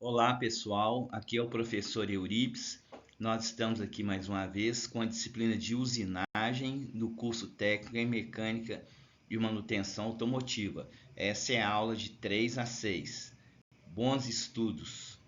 Olá pessoal, aqui é o professor Euripides. Nós estamos aqui mais uma vez com a disciplina de usinagem no curso técnico em mecânica e manutenção automotiva. Essa é a aula de 3 a 6. Bons estudos!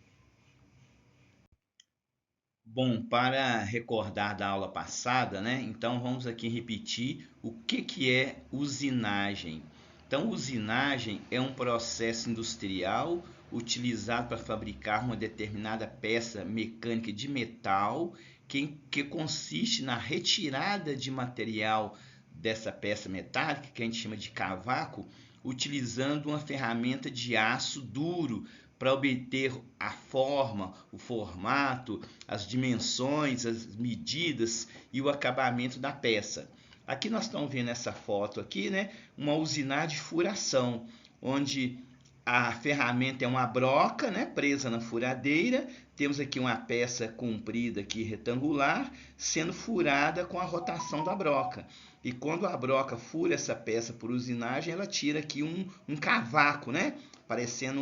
Bom, para recordar da aula passada, né? Então vamos aqui repetir o que é usinagem. Então, usinagem é um processo industrial utilizado para fabricar uma determinada peça mecânica de metal que consiste na retirada de material dessa peça metálica, que a gente chama de cavaco, utilizando uma ferramenta de aço duro para obter a forma, o formato, as dimensões, as medidas e o acabamento da peça. Aqui nós estamos vendo essa foto aqui, né? Uma usinagem de furação, onde a ferramenta é uma broca, né, presa na furadeira. Temos aqui uma peça comprida aqui retangular, sendo furada com a rotação da broca. E quando a broca fura essa peça por usinagem, ela tira aqui um cavaco, né? Parecendo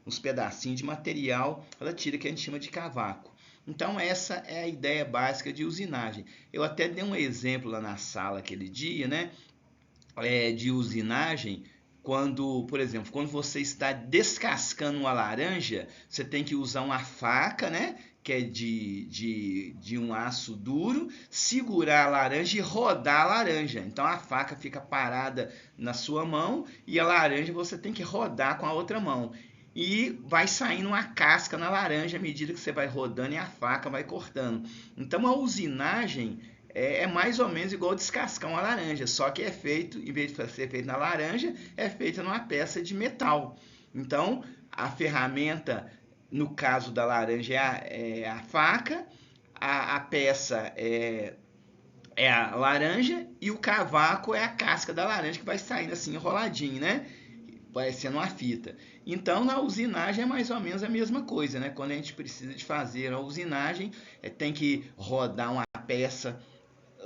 uns pedacinhos de material, ela tira que a gente chama de cavaco. Então essa é a ideia básica de usinagem. Eu até dei um exemplo lá na sala aquele dia, né? De usinagem, quando, por exemplo, quando você está descascando uma laranja, você tem que usar uma faca, né? Que é de um aço duro, segurar a laranja e rodar a laranja. Então a faca fica parada na sua mão e a laranja você tem que rodar com a outra mão. E vai saindo uma casca na laranja à medida que você vai rodando e a faca vai cortando. Então a usinagem é mais ou menos igual descascar uma laranja, só que é feito, em vez de ser feito na laranja, é feito numa peça de metal. Então, a ferramenta, no caso da laranja, é a faca, a peça é a laranja e o cavaco é a casca da laranja que vai saindo assim enroladinho, né? Parecendo uma fita. Então, na usinagem é mais ou menos a mesma coisa, né? Quando a gente precisa de fazer a usinagem, tem que rodar uma peça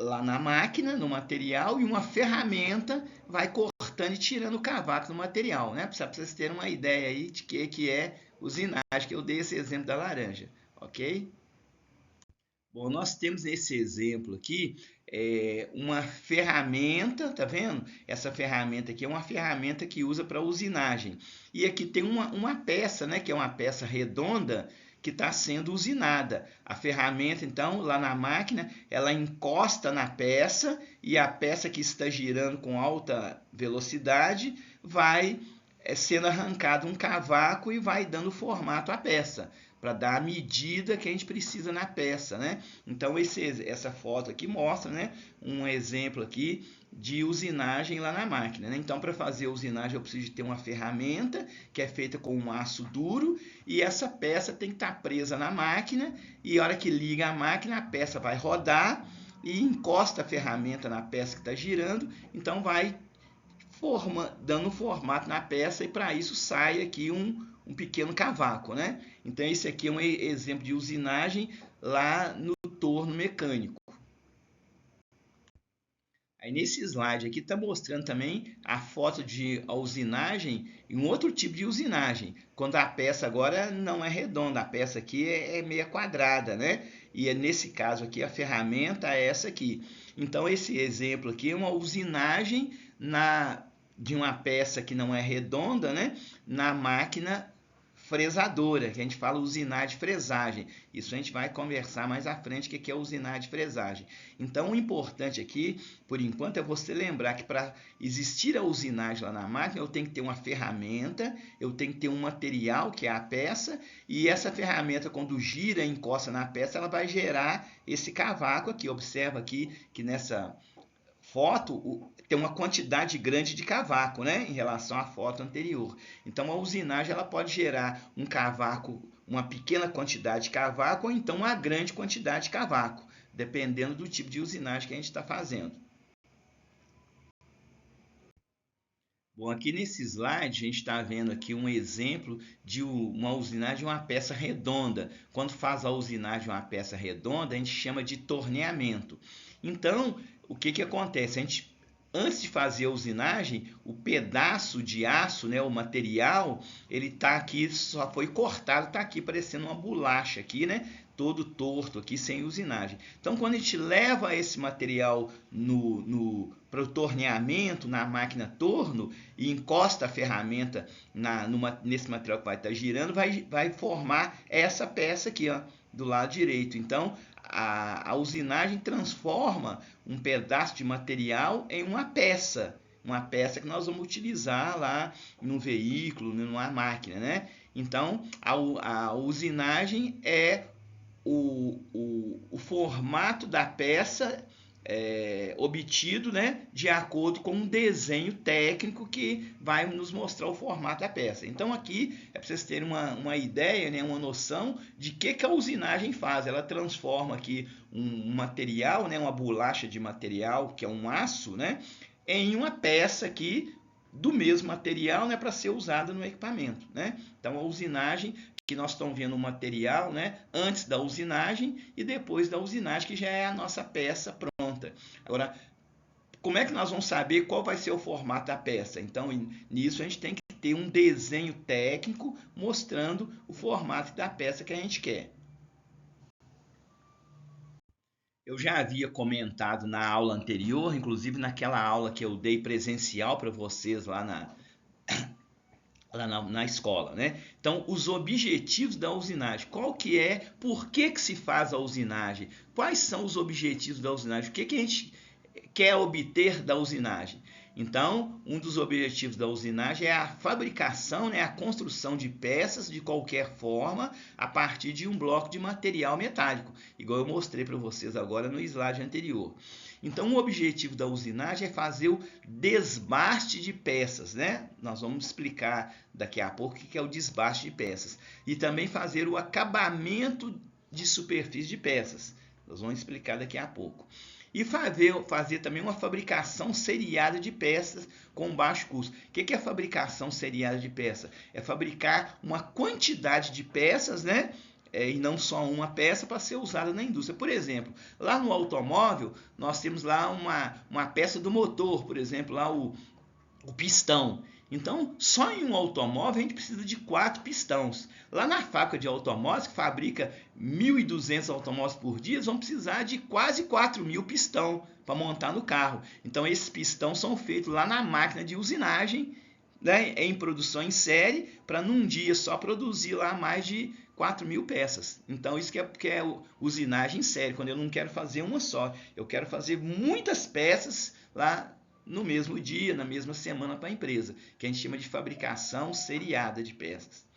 lá na máquina, no material, e uma ferramenta vai cortando e tirando o cavaco do material, né? Para vocês terem uma ideia aí de que é usinagem, que eu dei esse exemplo da laranja, ok? Bom, nós temos nesse exemplo aqui uma ferramenta, tá vendo? Essa ferramenta aqui é uma ferramenta que usa para usinagem. E aqui tem uma peça, né? Que é uma peça redonda que está sendo usinada. A ferramenta, então, lá na máquina, ela encosta na peça e a peça que está girando com alta velocidade vai sendo arrancado um cavaco e vai dando formato à peça para dar a medida que a gente precisa na peça, né? Então essa foto aqui mostra, né, um exemplo aqui de usinagem lá na máquina, né? Então para fazer a usinagem eu preciso de ter uma ferramenta que é feita com um aço duro e essa peça tem que estar presa na máquina e a hora que liga a máquina a peça vai rodar e encosta a ferramenta na peça que está girando, então vai dando formato na peça e para isso sai aqui um pequeno cavaco, né? Então esse aqui é um exemplo de usinagem lá no torno mecânico. Aí nesse slide aqui está mostrando também a foto de usinagem e um outro tipo de usinagem, quando a peça agora não é redonda, a peça aqui é meia quadrada, né? E nesse caso aqui a ferramenta é essa aqui. Então esse exemplo aqui é uma usinagem de uma peça que não é redonda, né? Na máquina fresadora, que a gente fala usinar de fresagem. Isso a gente vai conversar mais à frente, o que é usinar de fresagem. Então, o importante aqui, por enquanto, é você lembrar que para existir a usinagem lá na máquina, eu tenho que ter uma ferramenta, eu tenho que ter um material, que é a peça, e essa ferramenta, quando gira e encosta na peça, ela vai gerar esse cavaco aqui. Observa aqui que nessa foto tem uma quantidade grande de cavaco, né, em relação à foto anterior. Então a usinagem ela pode gerar um cavaco, uma pequena quantidade de cavaco ou então uma grande quantidade de cavaco, dependendo do tipo de usinagem que a gente está fazendo. Bom, aqui nesse slide a gente está vendo aqui um exemplo de uma usinagem de uma peça redonda. Quando faz a usinagem de uma peça redonda, a gente chama de torneamento. Então, o que acontece? A gente antes de fazer a usinagem, o pedaço de aço, né, o material, ele tá aqui, só foi cortado, tá aqui parecendo uma bolacha aqui, né, todo torto aqui, sem usinagem. Então, quando a gente leva esse material para o torneamento, na máquina torno, e encosta a ferramenta nesse material que vai estar girando, vai formar essa peça aqui, ó, do lado direito. Então, a usinagem transforma um pedaço de material em uma peça que nós vamos utilizar lá no veículo, numa máquina, né? Então, a usinagem é o formato da peça obtido, né, de acordo com um desenho técnico que vai nos mostrar o formato da peça. Então aqui é para vocês terem uma ideia, né, uma noção de que a usinagem faz. Ela transforma aqui um material, né, uma bolacha de material, que é um aço, né, em uma peça aqui do mesmo material, né, para ser usada no equipamento, né? Então a usinagem, que nós estamos vendo o material, né, antes da usinagem e depois da usinagem, que já é a nossa peça pronta. Agora, como é que nós vamos saber qual vai ser o formato da peça? Então, nisso a gente tem que ter um desenho técnico mostrando o formato da peça que a gente quer. Eu já havia comentado na aula anterior, inclusive naquela aula que eu dei presencial para vocês lá na escola, né? Então, os objetivos da usinagem, qual que é, por que se faz a usinagem, quais são os objetivos da usinagem, o que a gente quer obter da usinagem. Então, um dos objetivos da usinagem é a fabricação, né, a construção de peças de qualquer forma a partir de um bloco de material metálico, igual eu mostrei para vocês agora no slide anterior. Então, o objetivo da usinagem é fazer o desbaste de peças, né? Nós vamos explicar daqui a pouco o que é o desbaste de peças. E também fazer o acabamento de superfície de peças. Nós vamos explicar daqui a pouco. E fazer também uma fabricação seriada de peças com baixo custo. O que é fabricação seriada de peças? É fabricar uma quantidade de peças, né? E não só uma peça para ser usada na indústria. Por exemplo, lá no automóvel, nós temos lá uma peça do motor, por exemplo, lá o pistão. Então, só em um automóvel a gente precisa de 4 pistões. Lá na fábrica de automóveis, que fabrica 1.200 automóveis por dia, vão precisar de quase 4.000 pistões para montar no carro. Então, esses pistões são feitos lá na máquina de usinagem, né, em produção em série, para num dia só produzir lá mais de 4.000 peças. Então, isso que é usinagem em série, quando eu não quero fazer uma só, eu quero fazer muitas peças lá no mesmo dia, na mesma semana para a empresa, que a gente chama de fabricação seriada de peças.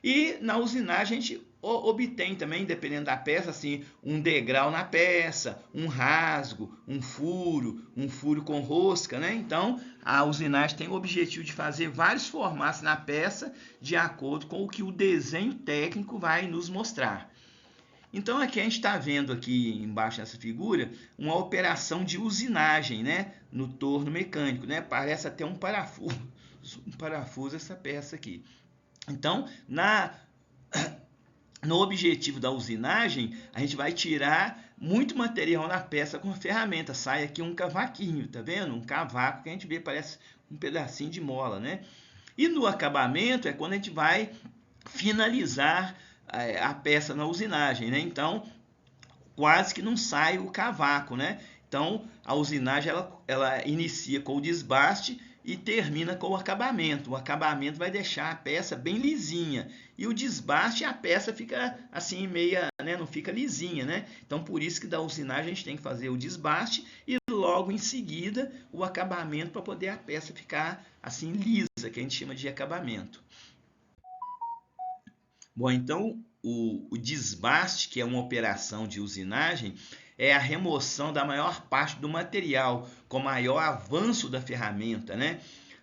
E na usinagem a gente obtém também, dependendo da peça, assim, um degrau na peça, um rasgo, um furo com rosca, né? Então, a usinagem tem o objetivo de fazer vários formatos na peça de acordo com o que o desenho técnico vai nos mostrar. Então aqui a gente está vendo aqui embaixo nessa figura uma operação de usinagem, né, no torno mecânico, né? Parece até um parafuso essa peça aqui. Então, no objetivo da usinagem, a gente vai tirar muito material na peça com a ferramenta. Sai aqui um cavaquinho, tá vendo? Um cavaco que a gente vê, parece um pedacinho de mola, né? E no acabamento é quando a gente vai finalizar a peça na usinagem, né? Então, quase que não sai o cavaco, né? Então, a usinagem ela inicia com o desbaste e termina com o acabamento. O acabamento vai deixar a peça bem lisinha. E o desbaste, a peça fica assim meia, né? Não fica lisinha, né? Então, por isso que da usinagem a gente tem que fazer o desbaste e logo em seguida o acabamento para poder a peça ficar assim lisa, que a gente chama de acabamento. Bom, então o desbaste, que é uma operação de usinagem, é a remoção da maior parte do material com maior avanço da ferramenta, né?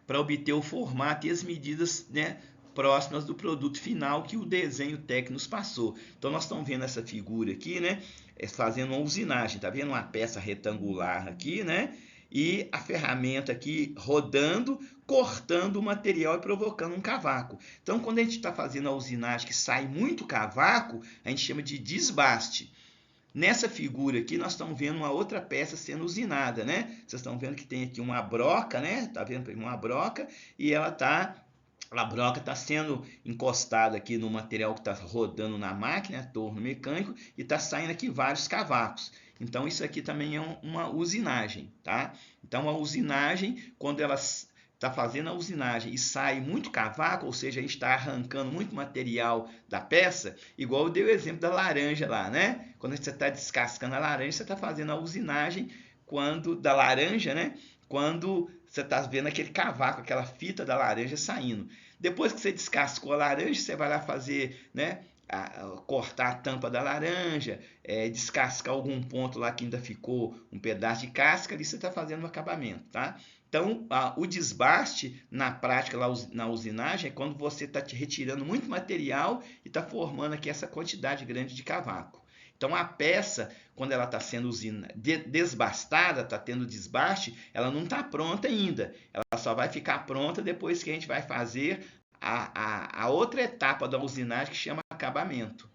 Para obter o formato e as medidas, né, próximas do produto final que o desenho técnico nos passou. Então nós estamos vendo essa figura aqui, né? Fazendo uma usinagem, tá vendo uma peça retangular aqui, né? E a ferramenta aqui rodando, cortando o material e provocando um cavaco. Então, quando a gente está fazendo a usinagem que sai muito cavaco, a gente chama de desbaste. Nessa figura aqui, nós estamos vendo uma outra peça sendo usinada, né? Vocês estão vendo que tem aqui uma broca, né? Tá vendo uma broca e a broca está sendo encostada aqui no material que está rodando na máquina, torno mecânico, e está saindo aqui vários cavacos. Então isso aqui também é uma usinagem, tá? Então a usinagem, quando ela está fazendo a usinagem e sai muito cavaco, ou seja, a gente está arrancando muito material da peça, igual eu dei o exemplo da laranja lá, né? Quando você está descascando a laranja, você está fazendo a usinagem da laranja, né? Quando você está vendo aquele cavaco, aquela fita da laranja saindo. Depois que você descascou a laranja, você vai lá fazer, né? Cortar a tampa da laranja, descascar algum ponto lá que ainda ficou um pedaço de casca, ali você está fazendo o acabamento, tá? Então, o desbaste, na prática, lá na usinagem, é quando você está retirando muito material e está formando aqui essa quantidade grande de cavaco. Então, a peça, quando ela está sendo desbastada, está tendo desbaste, ela não está pronta ainda. Ela só vai ficar pronta depois que a gente vai fazer a outra etapa da usinagem, que chama acabamento.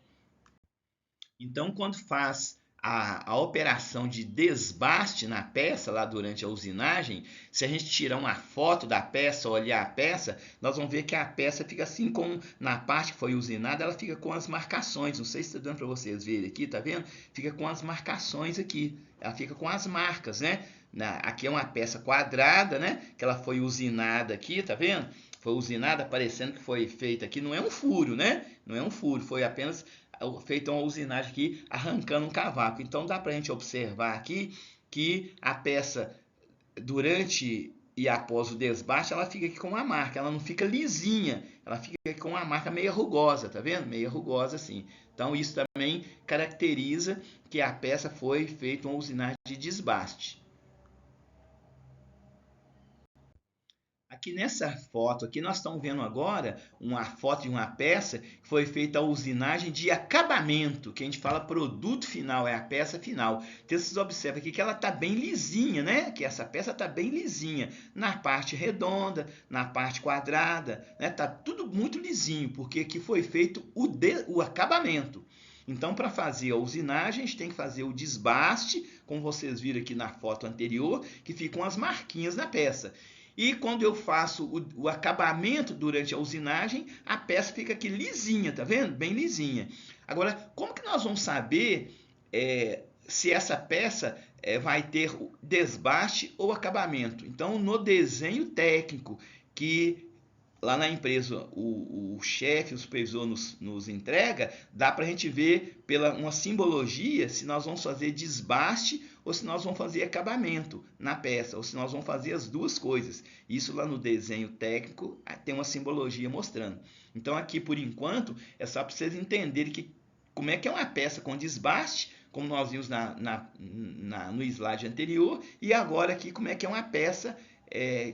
Então, quando faz a operação de desbaste na peça, lá durante a usinagem, se a gente tirar uma foto da peça, olhar a peça, nós vamos ver que a peça fica assim, na parte que foi usinada, ela fica com as marcações. Não sei se está dando para vocês verem aqui, tá vendo? Fica com as marcações aqui. Ela fica com as marcas, né? Aqui é uma peça quadrada, né? Que ela foi usinada aqui, tá vendo? Foi usinada, parecendo que foi feita aqui. Não é um furo, né? Não é um furo, foi apenas feita uma usinagem aqui, arrancando um cavaco. Então dá para a gente observar aqui que a peça, durante e após o desbaste, ela fica aqui com uma marca, ela não fica lisinha, ela fica aqui com uma marca meio rugosa, tá vendo? Meio rugosa assim. Então isso também caracteriza que a peça foi feita uma usinagem de desbaste. Aqui nessa foto aqui nós estamos vendo agora uma foto de uma peça que foi feita a usinagem de acabamento, que a gente fala produto final, é a peça final. Então vocês observam aqui que ela está bem lisinha, né? Que essa peça está bem lisinha na parte redonda, na parte quadrada, né? Tá tudo muito lisinho, porque aqui foi feito o acabamento. Então, para fazer a usinagem, a gente tem que fazer o desbaste, como vocês viram aqui na foto anterior, que ficam as marquinhas na peça. E quando eu faço o acabamento durante a usinagem, a peça fica aqui lisinha, tá vendo? Bem lisinha. Agora, como que nós vamos saber se essa peça vai ter desbaste ou acabamento? Então, no desenho técnico que lá na empresa o chefe, o supervisor nos entrega, dá para a gente ver pela uma simbologia se nós vamos fazer desbaste ou se nós vamos fazer acabamento na peça, ou se nós vamos fazer as duas coisas. Isso lá no desenho técnico tem uma simbologia mostrando. Então aqui por enquanto é só para vocês entenderem como é que é uma peça com desbaste, como nós vimos no slide anterior, e agora aqui como é que é uma peça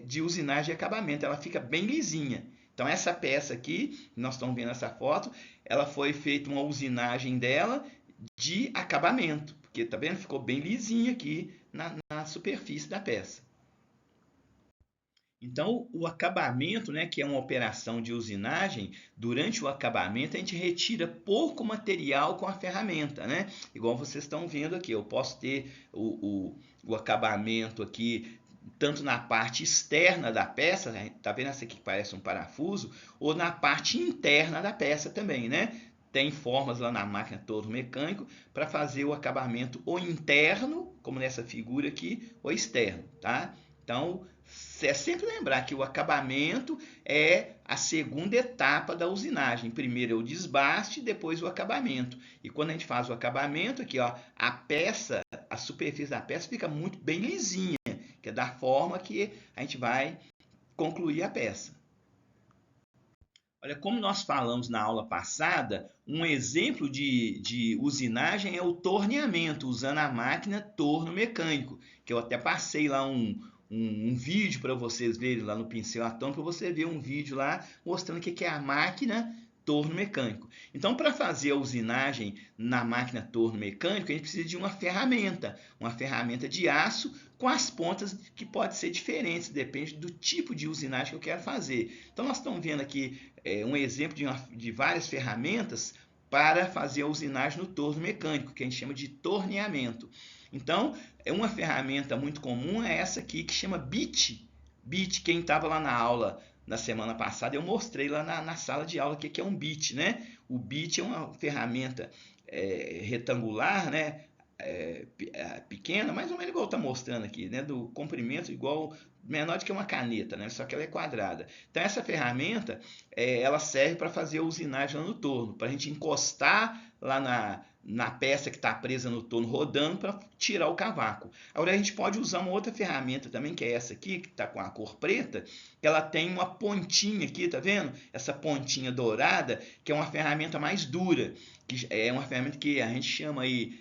de usinagem e acabamento. Ela fica bem lisinha. Então essa peça aqui, nós estamos vendo essa foto, ela foi feita uma usinagem dela de acabamento, porque tá vendo? Ficou bem lisinha aqui na superfície da peça. Então, o acabamento, né, que é uma operação de usinagem, durante o acabamento a gente retira pouco material com a ferramenta, né? Igual vocês estão vendo aqui, eu posso ter o acabamento aqui tanto na parte externa da peça, né? Tá vendo essa aqui que parece um parafuso, ou na parte interna da peça também, né? Tem formas lá na máquina torno mecânico para fazer o acabamento ou interno, como nessa figura aqui, ou externo, tá? Então, é sempre lembrar que o acabamento é a segunda etapa da usinagem. Primeiro é o desbaste, depois o acabamento. E quando a gente faz o acabamento aqui, ó, a superfície da peça fica muito bem lisinha, que é da forma que a gente vai concluir a peça. Olha, como nós falamos na aula passada, um exemplo de usinagem é o torneamento, usando a máquina torno mecânico, que eu até passei lá um vídeo para vocês verem lá no pincel atômico, para você ver um vídeo lá mostrando o que é a máquina torno mecânico. Então, para fazer a usinagem na máquina torno mecânico, a gente precisa de uma ferramenta de aço com as pontas que podem ser diferentes, depende do tipo de usinagem que eu quero fazer. Então, nós estamos vendo aqui um exemplo de várias ferramentas para fazer a usinagem no torno mecânico, que a gente chama de torneamento. Então, uma ferramenta muito comum é essa aqui, que chama bit. Bit, quem estava lá na aula na semana passada, eu mostrei lá na sala de aula o que é um bit, né? O bit é uma ferramenta retangular, né? Pequena, mais ou menos igual está mostrando aqui, né? Do comprimento igual, menor do que uma caneta, né? Só que ela é quadrada. Então essa ferramenta ela serve para fazer a usinagem lá no torno, para a gente encostar lá na peça que está presa no torno rodando para tirar o cavaco. Agora a gente pode usar uma outra ferramenta também, que é essa aqui, que está com a cor preta, que ela tem uma pontinha aqui, tá vendo? Essa pontinha dourada, que é uma ferramenta mais dura, que é uma ferramenta que a gente chama aí,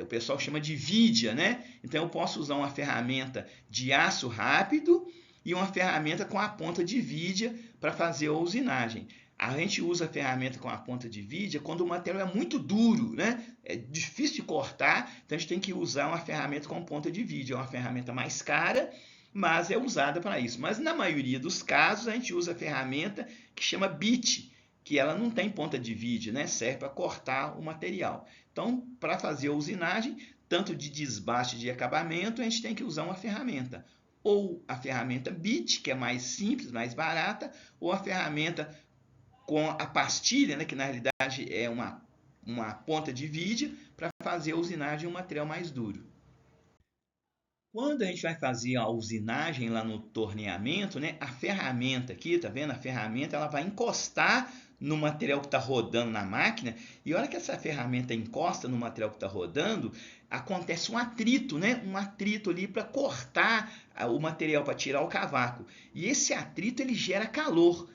o pessoal chama de vidia, né? Então eu posso usar uma ferramenta de aço rápido e uma ferramenta com a ponta de vidia para fazer a usinagem. A gente usa a ferramenta com a ponta de vidia quando o material é muito duro, né? É difícil de cortar, então a gente tem que usar uma ferramenta com ponta de vidia. É uma ferramenta mais cara, mas é usada para isso. Mas na maioria dos casos a gente usa a ferramenta que chama bit, que ela não tem ponta de vidia, né? Serve para cortar o material. Então, para fazer a usinagem, tanto de desbaste de acabamento, a gente tem que usar uma ferramenta. Ou a ferramenta bit, que é mais simples, mais barata, ou a ferramenta com a pastilha, né, que na realidade é uma ponta de vidia, para fazer a usinagem de um material mais duro. Quando a gente vai fazer a usinagem lá no torneamento, né, a ferramenta aqui, tá vendo? A ferramenta ela vai encostar no material que está rodando na máquina, e a hora que essa ferramenta encosta no material que está rodando, acontece um atrito, né? Um atrito ali para cortar o material, para tirar o cavaco. E esse atrito ele gera calor.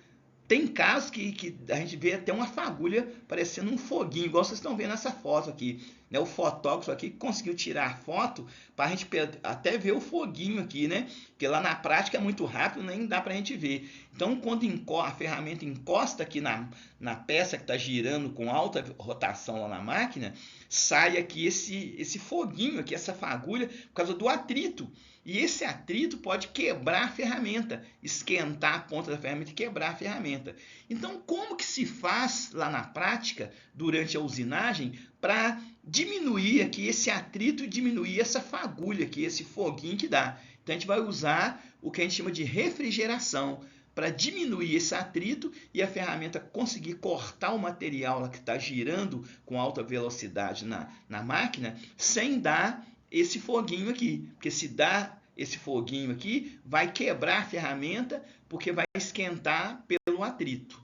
Tem casos que a gente vê até uma fagulha parecendo um foguinho, igual vocês estão vendo nessa foto aqui. Né? O fotógrafo aqui conseguiu tirar a foto para a gente até ver o foguinho aqui, né? Porque lá na prática é muito rápido, nem dá para a gente ver. Então, quando a ferramenta encosta aqui na peça que está girando com alta rotação lá na máquina, sai aqui esse foguinho aqui, essa fagulha, por causa do atrito. E esse atrito pode quebrar a ferramenta, esquentar a ponta da ferramenta e quebrar a ferramenta. Então, como que se faz lá na prática, durante a usinagem, para diminuir aqui esse atrito e diminuir essa fagulha aqui, esse foguinho que dá? Então, a gente vai usar o que a gente chama de refrigeração, para diminuir esse atrito e a ferramenta conseguir cortar o material lá que está girando com alta velocidade na máquina, sem dar esse foguinho aqui, porque se dá esse foguinho aqui, vai quebrar a ferramenta, porque vai esquentar pelo atrito.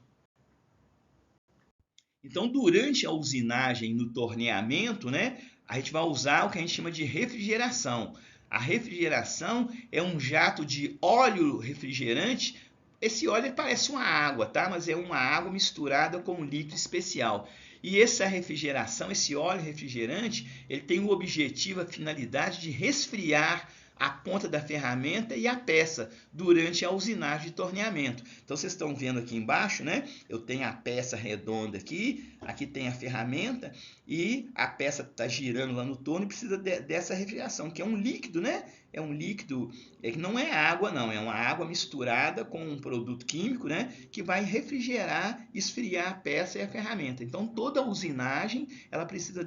Então, durante a usinagem no torneamento, né, a gente vai usar o que a gente chama de refrigeração. A refrigeração é um jato de óleo refrigerante. Esse óleo parece uma água, tá? Mas é uma água misturada com um líquido especial. E essa refrigeração, esse óleo refrigerante, ele tem o objetivo, a finalidade de resfriar a ponta da ferramenta e a peça durante a usinagem de torneamento. Então vocês estão vendo aqui embaixo, né? Eu tenho a peça redonda aqui, aqui tem a ferramenta e a peça está girando lá no torno e precisa dessa refrigeração, que é um líquido, né? É um líquido que não é água, não, é uma água misturada com um produto químico, né? Que vai refrigerar, esfriar a peça e a ferramenta. Então toda usinagem ela precisa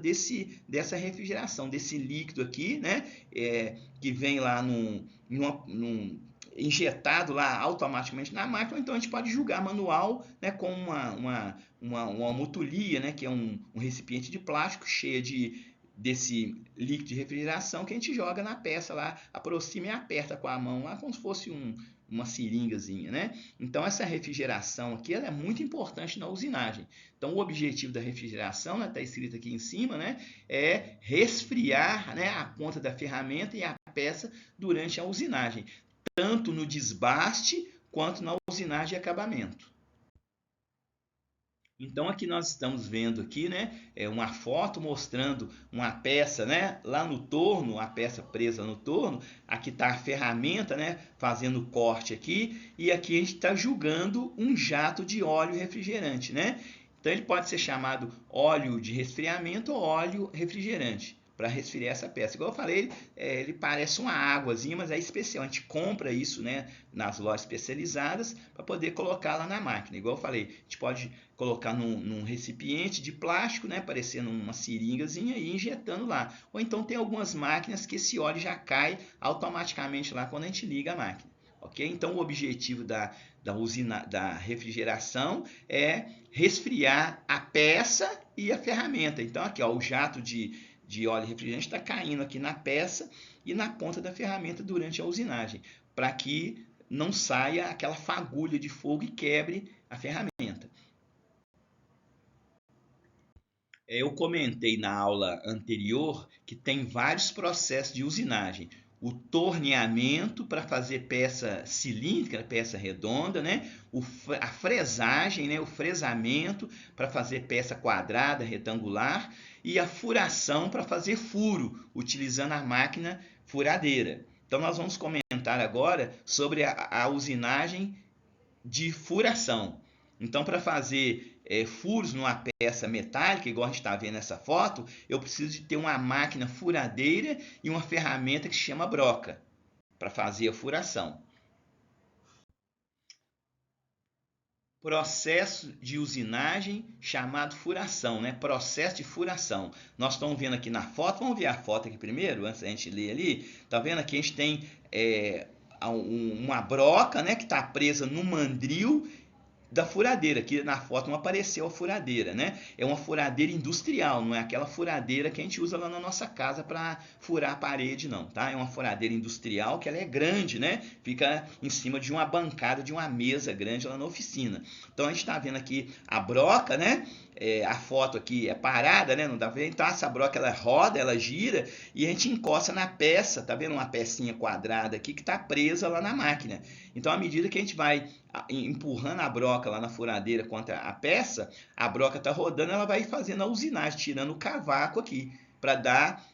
dessa refrigeração, desse líquido aqui, né? Que vem lá injetado lá automaticamente na máquina, então a gente pode julgar manual, né, com uma motulia, né, que é um recipiente de plástico cheio desse líquido de refrigeração que a gente joga na peça lá, aproxima e aperta com a mão lá, como se fosse uma seringazinha, né? Então essa refrigeração aqui ela é muito importante na usinagem. Então o objetivo da refrigeração, né, está escrito aqui em cima, né, é resfriar, né, a ponta da ferramenta e a peça durante a usinagem, tanto no desbaste quanto na usinagem de acabamento. Então aqui nós estamos vendo aqui, né, uma foto mostrando uma peça, né, lá no torno, a peça presa no torno. Aqui está a ferramenta, né, fazendo corte aqui, e aqui a gente está julgando um jato de óleo refrigerante, né? Então ele pode ser chamado óleo de resfriamento ou óleo refrigerante. para resfriar essa peça. Igual eu falei, ele parece uma águazinha, mas é especial. A gente compra isso, né, nas lojas especializadas para poder colocar lá na máquina. Igual eu falei, a gente pode colocar num recipiente de plástico, né, parecendo uma seringazinha e injetando lá. Ou então tem algumas máquinas que esse óleo já cai automaticamente lá quando a gente liga a máquina. Ok? Então o objetivo da refrigeração é resfriar a peça e a ferramenta. Então aqui, ó, o jato de óleo refrigerante está caindo aqui na peça e na ponta da ferramenta durante a usinagem, para que não saia aquela fagulha de fogo e quebre a ferramenta. Eu comentei na aula anterior que tem vários processos de usinagem. O torneamento para fazer peça cilíndrica, peça redonda, né? A fresagem, né? O fresamento para fazer peça quadrada, retangular, e a furação para fazer furo, utilizando a máquina furadeira. Então nós vamos comentar agora sobre a usinagem de furação. Então, para fazer furos numa peça metálica, igual a gente está vendo nessa foto, eu preciso de ter uma máquina furadeira e uma ferramenta que se chama broca, para fazer a furação. Processo de usinagem chamado furação, né? Processo de furação. Nós estamos vendo aqui na foto, vamos ver a foto aqui primeiro, antes da gente ler ali. Tá vendo aqui a gente tem uma broca, né, que está presa no mandril da furadeira. Aqui na foto não apareceu a furadeira, né? É uma furadeira industrial, não é aquela furadeira que a gente usa lá na nossa casa para furar a parede, não, tá? É uma furadeira industrial que ela é grande, né? Fica em cima de uma bancada, de uma mesa grande lá na oficina. Então a gente está vendo aqui a broca, né? A foto aqui é parada, né? Não dá pra ver. Então essa broca ela roda, ela gira e a gente encosta na peça, tá vendo uma pecinha quadrada aqui que está presa lá na máquina. Então à medida que a gente vai empurrando a broca lá na furadeira contra a peça, a broca está rodando, ela vai fazendo a usinagem, tirando o cavaco aqui, para dar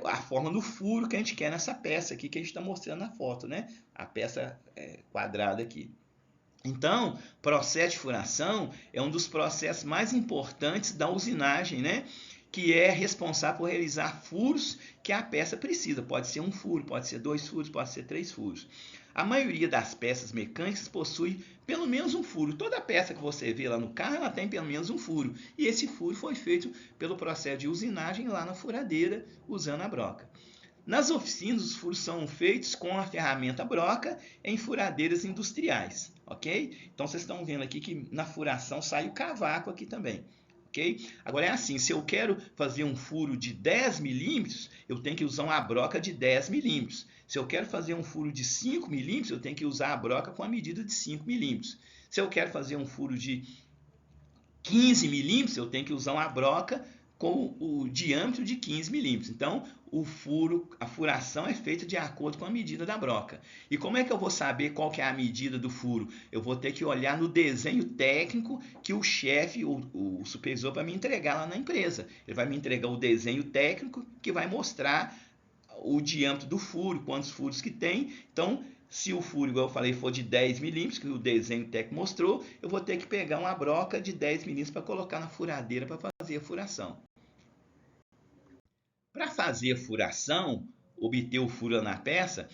a forma do furo que a gente quer nessa peça aqui que a gente está mostrando na foto, né? A peça quadrada aqui. Então, processo de furação é um dos processos mais importantes da usinagem, né? Que é responsável por realizar furos que a peça precisa. Pode ser um furo, pode ser 2 furos, pode ser 3 furos. A maioria das peças mecânicas possui pelo menos um furo. Toda peça que você vê lá no carro, ela tem pelo menos um furo. E esse furo foi feito pelo processo de usinagem lá na furadeira, usando a broca. Nas oficinas, os furos são feitos com a ferramenta broca em furadeiras industriais, ok? Então vocês estão vendo aqui que na furação sai o cavaco aqui também. Okay? Agora é assim, se eu quero fazer um furo de 10 milímetros, eu tenho que usar uma broca de 10 milímetros. Se eu quero fazer um furo de 5 milímetros, eu tenho que usar a broca com a medida de 5 milímetros. Se eu quero fazer um furo de 15 milímetros, eu tenho que usar uma broca com o diâmetro de 15 milímetros. Então, a furação é feita de acordo com a medida da broca. E como é que eu vou saber qual que é a medida do furo? Eu vou ter que olhar no desenho técnico que o chefe, o supervisor, vai me entregar lá na empresa. Ele vai me entregar o desenho técnico que vai mostrar o diâmetro do furo, quantos furos que tem. Então, se o furo, igual eu falei, for de 10 milímetros, que o desenho técnico mostrou, eu vou ter que pegar uma broca de 10 milímetros para colocar na furadeira para fazer a furação. Para fazer a furação, obter o furo na peça,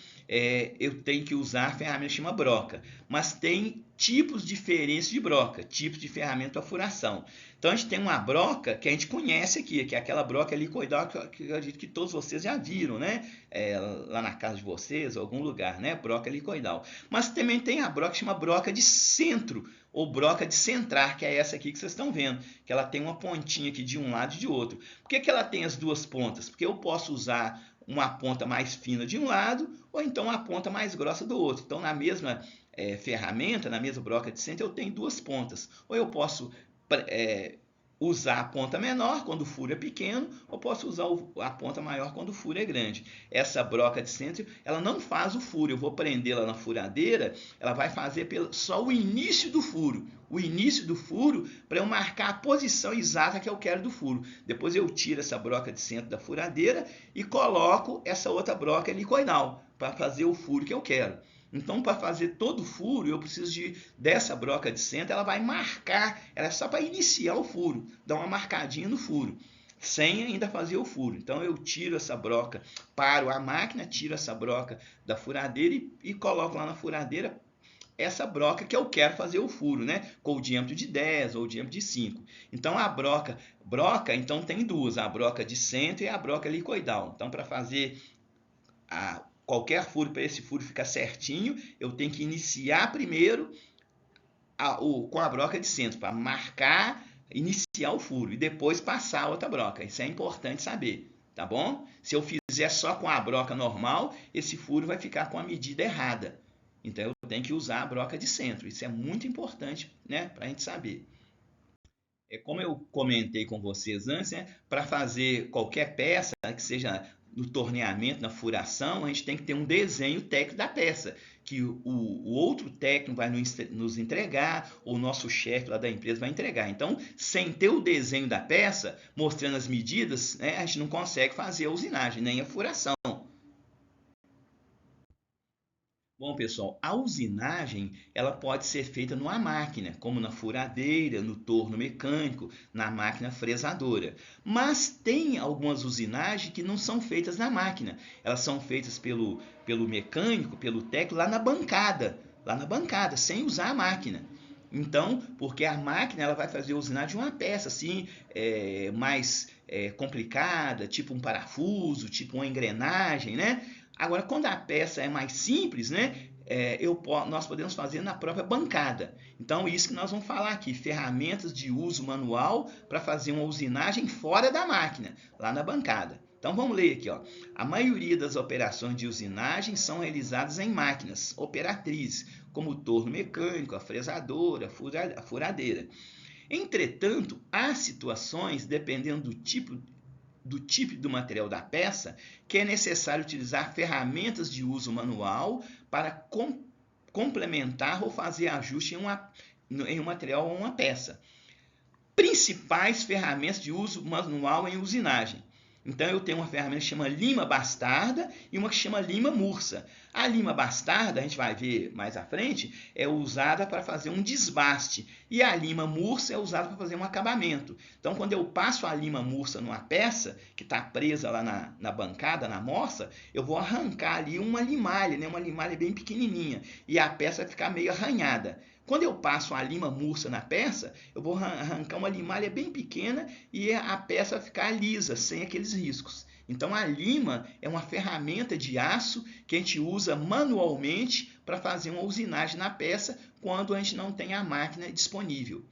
eu tenho que usar a ferramenta que chama broca. Mas tem tipos diferentes de broca, tipos de ferramenta para furação. Então a gente tem uma broca que a gente conhece aqui, que é aquela broca helicoidal que eu acredito que todos vocês já viram, né? Lá na casa de vocês, ou algum lugar, né? Broca helicoidal. Mas também tem a broca que chama broca de centro, ou broca de centrar, que é essa aqui que vocês estão vendo, que ela tem uma pontinha aqui de um lado e de outro. Por que ela tem as duas pontas? Porque eu posso usar uma ponta mais fina de um lado, ou então uma ponta mais grossa do outro. Então, na mesma ferramenta, na mesma broca de centro, eu tenho duas pontas. Ou eu posso usar a ponta menor quando o furo é pequeno, ou posso usar a ponta maior quando o furo é grande. Essa broca de centro, ela não faz o furo. Eu vou prendê-la na furadeira, ela vai fazer só o início do furo. O início do furo para eu marcar a posição exata que eu quero do furo. Depois eu tiro essa broca de centro da furadeira e coloco essa outra broca helicoidal para fazer o furo que eu quero. Então, para fazer todo o furo, eu preciso dessa broca de centro, ela vai marcar, ela é só para iniciar o furo, dar uma marcadinha no furo. sem ainda fazer o furo. Então eu tiro essa broca, paro a máquina, tiro essa broca da furadeira e coloco lá na furadeira essa broca que eu quero fazer o furo, né? Com o diâmetro de 10 ou o diâmetro de 5. Então a broca então tem duas, a broca de centro e a broca helicoidal. Então para fazer qualquer furo, para esse furo ficar certinho, eu tenho que iniciar primeiro com a broca de centro, para marcar, iniciar o furo e depois passar a outra broca. Isso é importante saber, tá bom? Se eu fizer só com a broca normal, esse furo vai ficar com a medida errada. Então eu tenho que usar a broca de centro. Isso é muito importante, né, para a gente saber. Como eu comentei com vocês antes, né, para fazer qualquer peça, que seja no torneamento, na furação, a gente tem que ter um desenho técnico da peça, que o outro técnico vai nos entregar, ou o nosso chefe lá da empresa vai entregar. Então, sem ter o desenho da peça, mostrando as medidas, né, a gente não consegue fazer a usinagem, nem a furação. Bom, pessoal, a usinagem ela pode ser feita numa máquina, como na furadeira, no torno mecânico, na máquina fresadora. Mas tem algumas usinagens que não são feitas na máquina. Elas são feitas pelo mecânico, pelo técnico, lá na bancada, sem usar a máquina. Então, porque a máquina ela vai fazer a usinagem de uma peça assim, mais complicada, tipo um parafuso, tipo uma engrenagem, né? Agora, quando a peça é mais simples, né, nós podemos fazer na própria bancada. Então, isso que nós vamos falar aqui, ferramentas de uso manual para fazer uma usinagem fora da máquina, lá na bancada. Então, vamos ler aqui. Ó. A maioria das operações de usinagem são realizadas em máquinas operatrizes, como o torno mecânico, a fresadora, a furadeira. Entretanto, há situações, dependendo do tipo do material da peça, que é necessário utilizar ferramentas de uso manual para complementar ou fazer ajuste em um material ou uma peça. Principais ferramentas de uso manual em usinagem. Então eu tenho uma ferramenta que chama lima bastarda e uma que chama lima mursa. A lima bastarda, a gente vai ver mais à frente, é usada para fazer um desbaste. E a lima mursa é usada para fazer um acabamento. Então quando eu passo a lima mursa numa peça, que está presa lá na bancada, na morsa, eu vou arrancar ali uma limalha, né? Uma limalha bem pequenininha. E a peça vai ficar meio arranhada. Quando eu passo a lima mursa na peça, eu vou arrancar uma limalha bem pequena e a peça vai ficar lisa, sem aqueles riscos. Então a lima é uma ferramenta de aço que a gente usa manualmente para fazer uma usinagem na peça quando a gente não tem a máquina disponível.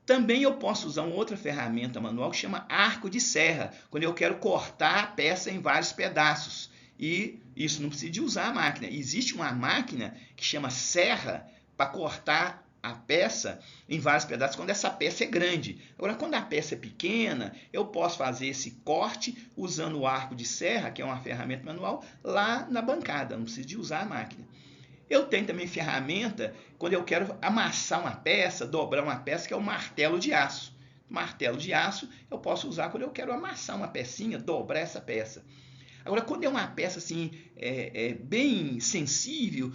Também eu posso usar uma outra ferramenta manual que chama arco de serra, quando eu quero cortar a peça em vários pedaços. E isso não precisa de usar a máquina. Existe uma máquina que chama serra para cortar a peça em vários pedaços quando essa peça é grande. Agora, quando a peça é pequena, eu posso fazer esse corte usando o arco de serra, que é uma ferramenta manual, lá na bancada, não preciso de usar a máquina. Eu tenho também ferramenta quando eu quero amassar uma peça, dobrar uma peça, que é o martelo de aço. Martelo de aço eu posso usar quando eu quero amassar uma pecinha, dobrar essa peça. Agora, quando é uma peça assim, bem sensível,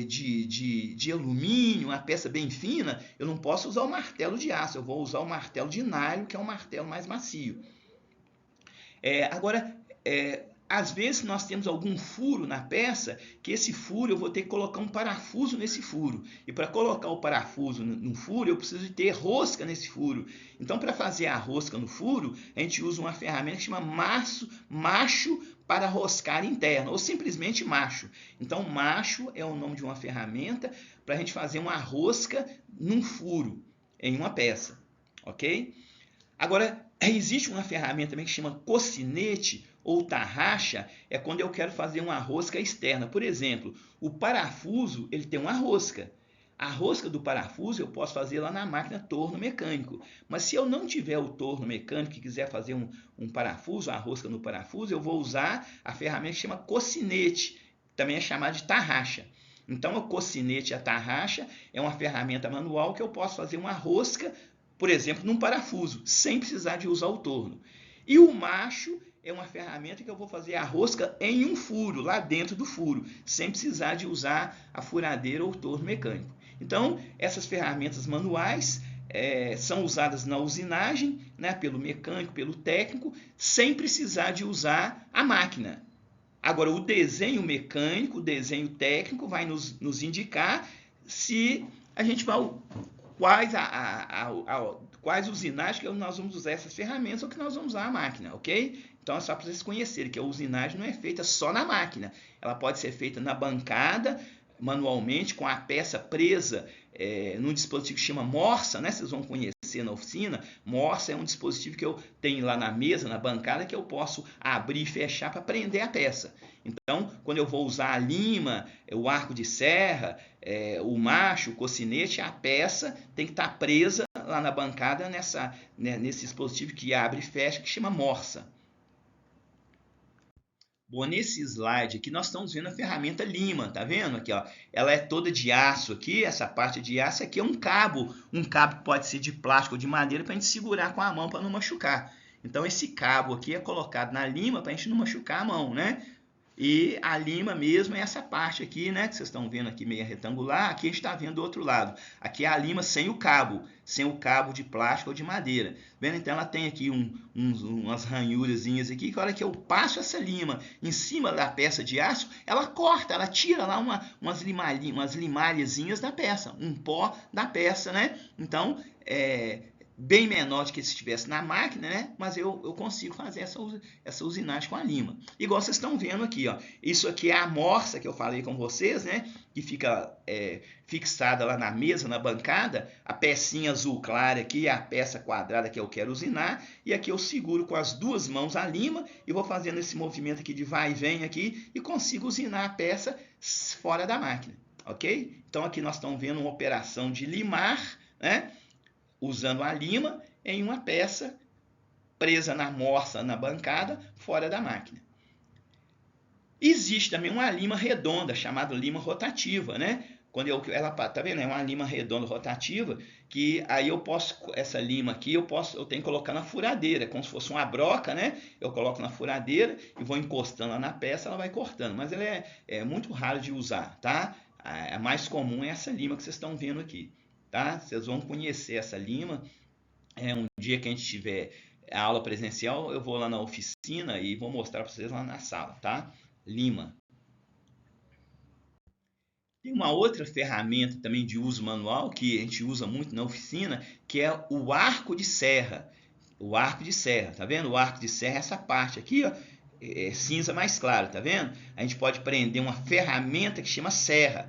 de alumínio, uma peça bem fina, eu não posso usar o martelo de aço, eu vou usar o martelo de nylon, que é um martelo mais macio. Agora, às vezes nós temos algum furo na peça, que esse furo eu vou ter que colocar um parafuso nesse furo. E para colocar o parafuso no furo, eu preciso ter rosca nesse furo. Então, para fazer a rosca no furo, a gente usa uma ferramenta que chama macho para roscar interno, ou simplesmente macho. Então, macho é o nome de uma ferramenta para a gente fazer uma rosca num furo, em uma peça. Ok? Agora, existe uma ferramenta também que chama cocinete ou tarraxa, é quando eu quero fazer uma rosca externa. Por exemplo, o parafuso ele tem uma rosca. A rosca do parafuso eu posso fazer lá na máquina torno mecânico. Mas se eu não tiver o torno mecânico e quiser fazer um parafuso, a rosca no parafuso, eu vou usar a ferramenta que chama cocinete, também é chamada de tarraxa. Então, o cocinete e a tarraxa é uma ferramenta manual que eu posso fazer uma rosca, por exemplo, num parafuso, sem precisar de usar o torno. E o macho é uma ferramenta que eu vou fazer a rosca em um furo, lá dentro do furo, sem precisar de usar a furadeira ou o torno mecânico. Então, essas ferramentas manuais, são usadas na usinagem, né, pelo mecânico, pelo técnico, sem precisar de usar a máquina. Agora, o desenho mecânico, o desenho técnico vai nos indicar se a gente vai quais usinagens que nós vamos usar essas ferramentas ou que nós vamos usar a máquina, ok? Então é só para vocês conhecerem que a usinagem não é feita só na máquina, ela pode ser feita na bancada, manualmente, com a peça presa num dispositivo que chama morsa, né? Vocês vão conhecer na oficina. Morsa é um dispositivo que eu tenho lá na mesa, na bancada, que eu posso abrir e fechar para prender a peça. Então, quando eu vou usar a lima, o arco de serra, o macho, o cocinete, a peça tem que estar presa lá na bancada nesse dispositivo que abre e fecha, que chama morsa. Bom, nesse slide aqui nós estamos vendo a ferramenta lima, tá vendo aqui, ó? Ela é toda de aço aqui, essa parte de aço aqui é um cabo que pode ser de plástico ou de madeira para a gente segurar com a mão para não machucar. Então esse cabo aqui é colocado na lima para a gente não machucar a mão, né? E a lima mesmo é essa parte aqui, né? Que vocês estão vendo aqui meio retangular. Aqui a gente está vendo do outro lado. Aqui é a lima sem o cabo de plástico ou de madeira. Vendo? Então ela tem aqui umas ranhurazinhas aqui, que a hora que eu passo essa lima em cima da peça de aço, ela corta, ela tira lá umas limalhazinhas da peça, um pó da peça, né? Então, bem menor do que se estivesse na máquina, né? Mas eu consigo fazer essa usinagem com a lima. Igual vocês estão vendo aqui, ó. Isso aqui é a morsa que eu falei com vocês, né? Que fica fixada lá na mesa, na bancada. A pecinha azul clara aqui é a peça quadrada que eu quero usinar. E aqui eu seguro com as duas mãos a lima e vou fazendo esse movimento aqui de vai e vem aqui e consigo usinar a peça fora da máquina, ok? Então aqui nós estamos vendo uma operação de limar, né? Usando a lima em uma peça presa na morsa, na bancada, fora da máquina. Existe também uma lima redonda, chamada lima rotativa, né? Quando ela tá vendo? É uma lima redonda rotativa, que aí eu posso, essa lima aqui, eu tenho que colocar na furadeira, como se fosse uma broca, né? Eu coloco na furadeira e vou encostando lá na peça, ela vai cortando. Mas ela é muito raro de usar, tá? A mais comum é essa lima que vocês estão vendo aqui. Tá? Vocês vão conhecer essa lima. Um dia que a gente tiver a aula presencial, eu vou lá na oficina e vou mostrar para vocês lá na sala, tá? Lima. Tem uma outra ferramenta também de uso manual que a gente usa muito na oficina, que é o arco de serra. O arco de serra, tá vendo? O arco de serra é essa parte aqui, ó, cinza mais claro, tá vendo? A gente pode prender uma ferramenta que chama serra.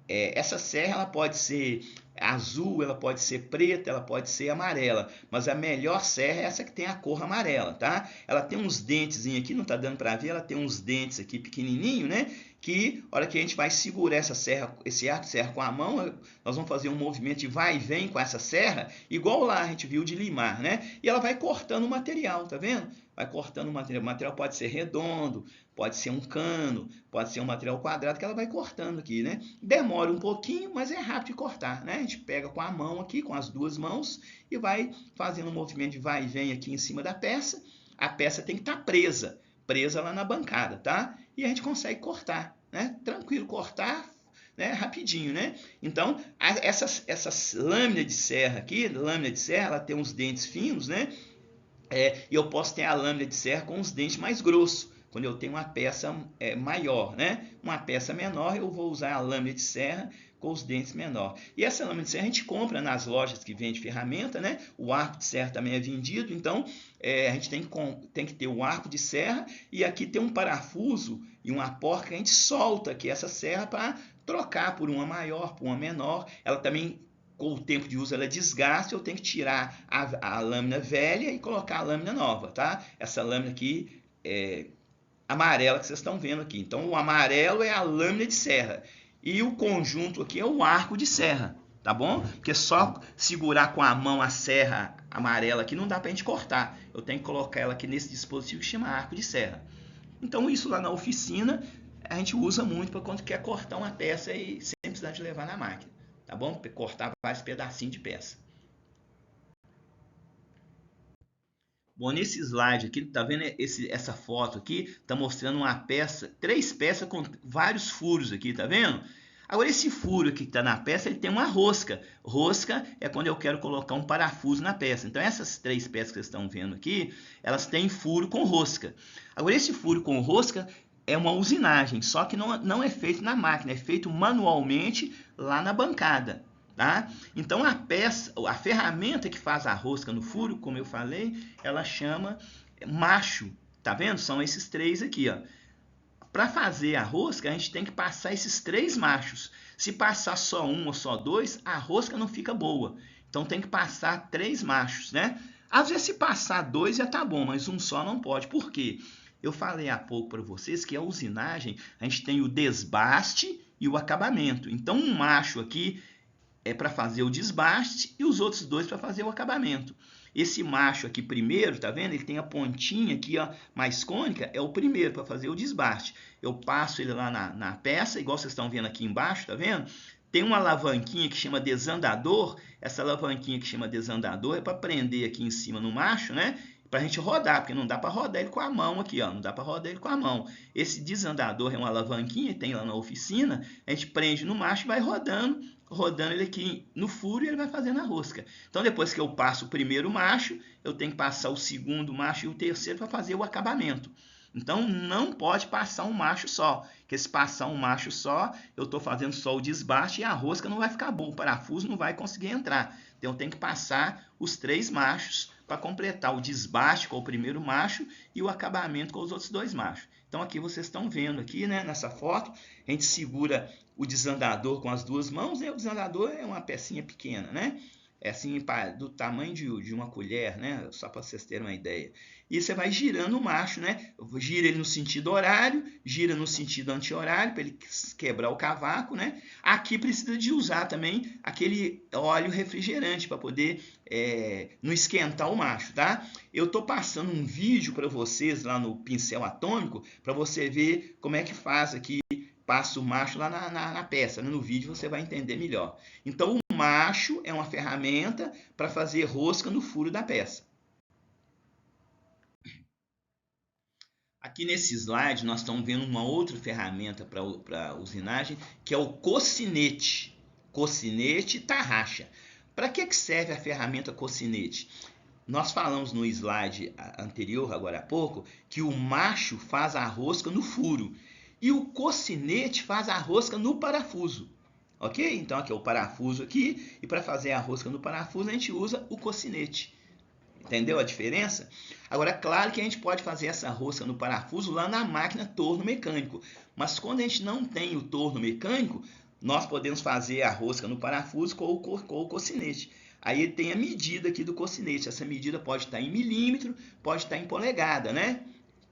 Essa serra ela pode ser azul, ela pode ser preta, ela pode ser amarela, mas a melhor serra é essa que tem a cor amarela, tá? Ela tem uns dentes aqui, não tá dando para ver, ela tem uns dentes aqui pequenininho, né? Que a hora que a gente vai segurar essa serra, esse arco de serra com a mão, nós vamos fazer um movimento de vai e vem com essa serra, igual lá a gente viu de limar, né? E ela vai cortando o material, tá vendo? Vai cortando o material. O material pode ser redondo, pode ser um cano, pode ser um material quadrado que ela vai cortando aqui, né? Demora um pouquinho, mas é rápido de cortar, né? A gente pega com a mão aqui, com as duas mãos, e vai fazendo um movimento de vai e vem aqui em cima da peça. A peça tem que estar presa lá na bancada, tá? E a gente consegue cortar, né? Tranquilo, cortar, né? Rapidinho, né? Então, essas lâminas de serra aqui, ela tem uns dentes finos, né? E eu posso ter a lâmina de serra com os dentes mais grossos, quando eu tenho uma peça maior, né? Uma peça menor, eu vou usar a lâmina de serra com os dentes menor. E essa lâmina de serra a gente compra nas lojas que vendem ferramenta, né? O arco de serra também é vendido, então a gente tem que ter o arco de serra e aqui tem um parafuso e uma porca que a gente solta aqui essa serra para trocar por uma maior, por uma menor. Ela também, com o tempo de uso, ela desgasta, eu tenho que tirar a lâmina velha e colocar a lâmina nova, tá? Essa lâmina aqui amarela que vocês estão vendo aqui. Então, o amarelo é a lâmina de serra e o conjunto aqui é o arco de serra, tá bom? Porque só segurar com a mão a serra amarela aqui não dá pra gente cortar. Eu tenho que colocar ela aqui nesse dispositivo que chama arco de serra. Então, isso lá na oficina a gente usa muito para quando quer cortar uma peça e sem precisar de levar na máquina, tá bom? Cortar vários pedacinhos de peça. Bom, nesse slide aqui, tá vendo essa foto aqui? Tá mostrando uma peça, 3 peças com vários furos aqui, tá vendo? Agora, esse furo aqui que está na peça, ele tem uma rosca. Rosca é quando eu quero colocar um parafuso na peça. Então, essas 3 peças que vocês estão vendo aqui, elas têm furo com rosca. Agora, esse furo com rosca é uma usinagem, só que não é feito na máquina, é feito manualmente lá na bancada. Tá? Então, a ferramenta que faz a rosca no furo, como eu falei, ela chama macho. Tá vendo? São esses 3 aqui, ó. Para fazer a rosca, a gente tem que passar esses 3 machos. Se passar só um ou só 2, a rosca não fica boa. Então tem que passar 3 machos, né? Às vezes se passar 2 já tá bom, mas um só não pode. Por quê? Eu falei há pouco para vocês que a usinagem, a gente tem o desbaste e o acabamento. Então um macho aqui é para fazer o desbaste e os outros 2 para fazer o acabamento. Esse macho aqui primeiro, tá vendo? Ele tem a pontinha aqui, ó, mais cônica, é o primeiro para fazer o desbaste. Eu passo ele lá na peça, igual vocês estão vendo aqui embaixo, tá vendo? Tem uma alavanquinha que chama desandador. Essa alavanquinha que chama desandador é para prender aqui em cima no macho, né? Para a gente rodar, porque não dá para rodar ele com a mão aqui, ó. Não dá para rodar ele com a mão. Esse desandador é uma alavanquinha, tem lá na oficina. A gente prende no macho e vai rodando ele aqui no furo e ele vai fazendo a rosca. Então, depois que eu passo o primeiro macho, eu tenho que passar o segundo macho e o terceiro para fazer o acabamento. Então, não pode passar um macho só, porque se passar um macho só, eu estou fazendo só o desbaste e a rosca não vai ficar boa, o parafuso não vai conseguir entrar. Então, eu tenho que passar os 3 machos para completar o desbaste com o primeiro macho e o acabamento com os outros 2 machos. Então, aqui vocês estão vendo aqui, né, nessa foto, a gente segura o desandador com as 2 mãos, né? O desandador é uma pecinha pequena, né? É assim, do tamanho de uma colher, né? Só para vocês terem uma ideia. E você vai girando o macho, né? Gira ele no sentido horário, gira no sentido anti-horário, para ele quebrar o cavaco, né? Aqui precisa de usar também aquele óleo refrigerante para poder não esquentar o macho, tá? Eu tô passando um vídeo para vocês lá no pincel atômico, para você ver como é que faz aqui, passa o macho lá na peça, né? No vídeo você vai entender melhor. Então, o macho é uma ferramenta para fazer rosca no furo da peça. Aqui nesse slide nós estamos vendo uma outra ferramenta para usinagem, que é o cocinete. Cocinete tarraxa. Para que serve a ferramenta cocinete? Nós falamos no slide anterior, agora há pouco, que o macho faz a rosca no furo e o cocinete faz a rosca no parafuso. Ok? Então aqui é o parafuso aqui, e para fazer a rosca no parafuso a gente usa o cocinete. Entendeu a diferença? Agora, claro que a gente pode fazer essa rosca no parafuso lá na máquina torno mecânico. Mas quando a gente não tem o torno mecânico, nós podemos fazer a rosca no parafuso com o cocinete. Aí tem a medida aqui do cocinete. Essa medida pode estar em milímetro, pode estar em polegada, né?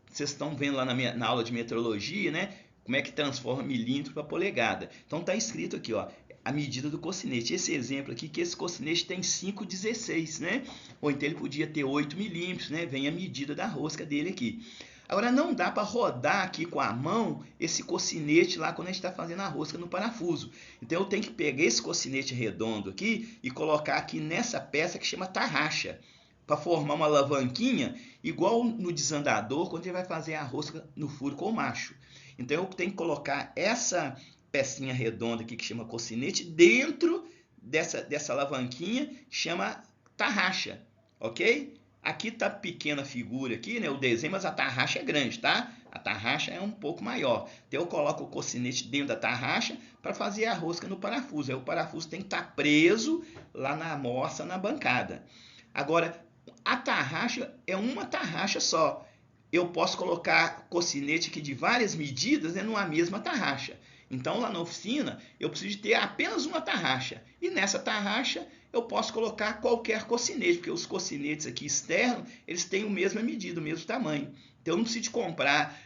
Vocês estão vendo lá na aula de metrologia, né? Como é que transforma milímetro para polegada. Então está escrito aqui, ó, a medida do cocinete. Esse exemplo aqui, que esse cocinete tem 5,16, né? Ou então ele podia ter 8 milímetros, né? Vem a medida da rosca dele aqui. Agora, não dá para rodar aqui com a mão esse cocinete lá quando a gente está fazendo a rosca no parafuso. Então, eu tenho que pegar esse cocinete redondo aqui e colocar aqui nessa peça que chama tarraxa, para formar uma alavanquinha, igual no desandador, quando ele vai fazer a rosca no furo com o macho. Então, eu tenho que colocar essa pecinha redonda aqui que chama cocinete dentro dessa alavanquinha, chama tarraxa, ok? Aqui tá pequena a figura aqui, né, o desenho, mas a tarraxa é grande, tá? A tarraxa é um pouco maior. Então eu coloco o cocinete dentro da tarraxa para fazer a rosca no parafuso. Aí o parafuso tem que estar preso lá na amostra, na bancada. Agora, a tarraxa é uma tarraxa só. Eu posso colocar cocinete aqui de várias medidas, né, numa mesma tarraxa. Então, lá na oficina, eu preciso ter apenas uma tarraxa. E nessa tarraxa, eu posso colocar qualquer cocinete, porque os cocinetes aqui externos, eles têm a mesma medida, o mesmo tamanho. Então, eu não preciso de comprar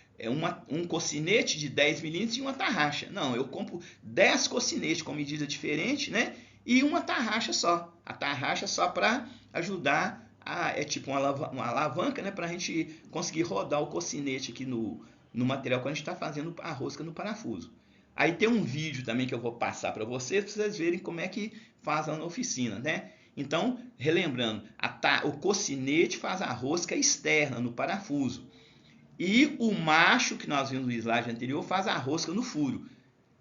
um cocinete de 10 milímetros e uma tarraxa. Não, eu compro 10 cocinetes com medida diferente, né? E uma tarraxa só. A tarraxa só para ajudar, é tipo uma alavanca, né? Para a gente conseguir rodar o cocinete aqui no material quando a gente está fazendo a rosca no parafuso. Aí tem um vídeo também que eu vou passar para vocês verem como é que faz lá na oficina, né? Então, relembrando, o cocinete faz a rosca externa no parafuso. E o macho, que nós vimos no slide anterior, faz a rosca no furo.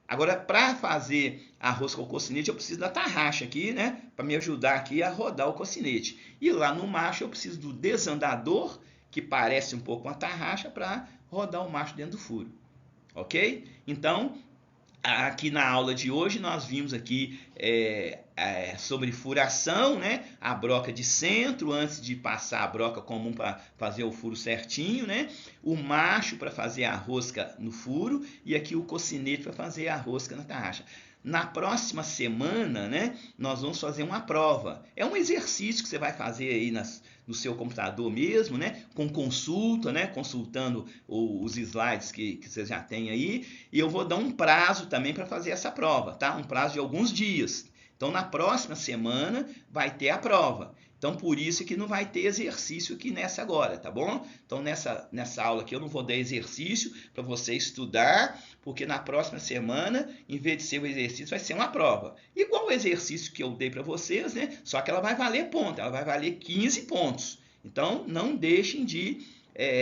Agora, para fazer arroz com cocinete, eu preciso da tarraxa aqui, né? Para me ajudar aqui a rodar o cocinete. E lá no macho, eu preciso do desandador, que parece um pouco uma tarraxa, para rodar o macho dentro do furo. Ok? Então, aqui na aula de hoje nós vimos aqui sobre furação, né? A broca de centro antes de passar a broca comum para fazer o furo certinho, né? O macho para fazer a rosca no furo e aqui o cocinete para fazer a rosca na tarraxa. Na próxima semana, né, nós vamos fazer uma prova. É um exercício que você vai fazer aí no seu computador mesmo, né, com consulta, né, consultando os slides que você já tem aí. E eu vou dar um prazo também para fazer essa prova, tá? Um prazo de alguns dias. Então, na próxima semana vai ter a prova. Então, por isso que não vai ter exercício aqui nessa agora, tá bom? Então, nessa aula aqui eu não vou dar exercício para você estudar, porque na próxima semana, em vez de ser um exercício, vai ser uma prova. Igual o exercício que eu dei para vocês, né? Só que ela vai valer ponto, ela vai valer 15 pontos. Então, não deixem de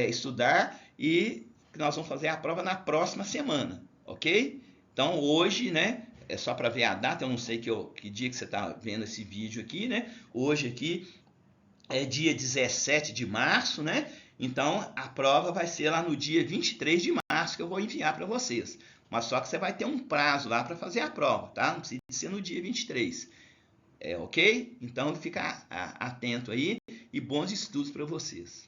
estudar e nós vamos fazer a prova na próxima semana, ok? Então, hoje, né? É só para ver a data, eu não sei que dia que você está vendo esse vídeo aqui, né? Hoje aqui é dia 17 de março, né? Então, a prova vai ser lá no dia 23 de março que eu vou enviar para vocês. Mas só que você vai ter um prazo lá para fazer a prova, tá? Não precisa ser no dia 23. Ok? Então, fica atento aí e bons estudos para vocês.